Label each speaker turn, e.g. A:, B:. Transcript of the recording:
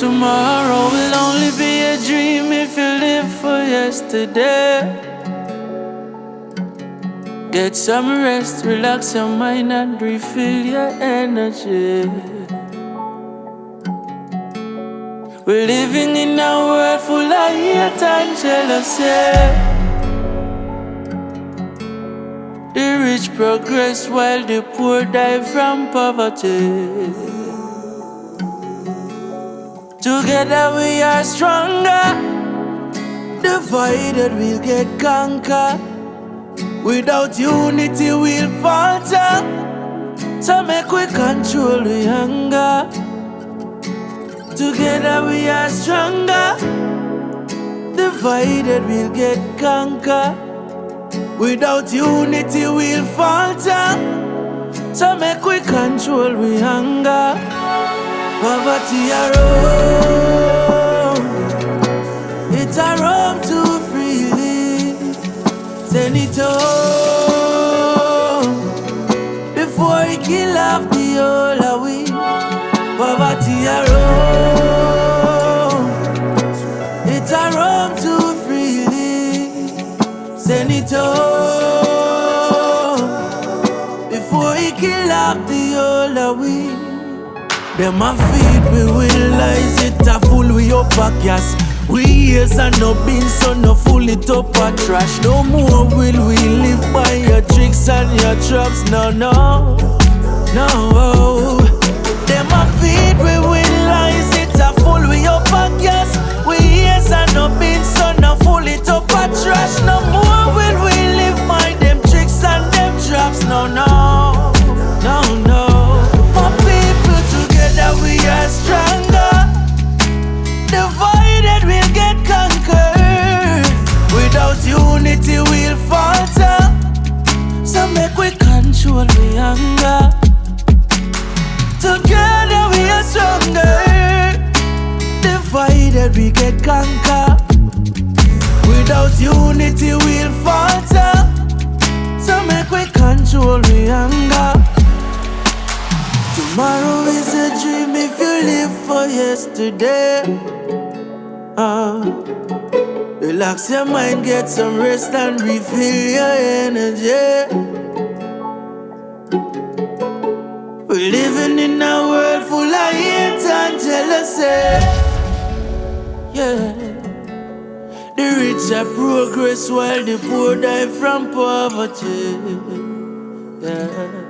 A: Tomorrow will only be a dream if you live for yesterday. Get some rest, relax your mind and refill your energy. We're living in a world full of hate and jealousy. The rich progress while the poor die from poverty. Together we are stronger. Divided we'll get conquered. Without unity we'll falter. So make we control the hunger. Together we are stronger. Divided we'll get conquered. Without unity we'll falter. So make we control we hunger. Poverty a roam. It's a roam too freely. Send it home before it kill off the whole of we. Poverty a roam. It's a roam too freely. Send it home before it kill off the whole of we. Them a feed we will lies, it a full we up a gas. We ears and no beans, so no full it up a trash. No more will we live by your tricks and your traps, no, no, no. Them a feed we will lies, it a full we up a gas. We ears and no beans, so no full it up a trash. No more will we live by them tricks and them traps, no, no, no, no. We are stronger. Divided we'll get conquered. Without unity we'll falter. So make we control the hunger. Together we are stronger. Divided we get conquered. Without unity we'll falter. So make we control the hunger. Tomorrow is a dream if you live for yesterday. Relax your mind, get some rest and refill your energy. We're living in a world full of hate and jealousy. Yeah. The rich are progress while the poor die from poverty. Yeah.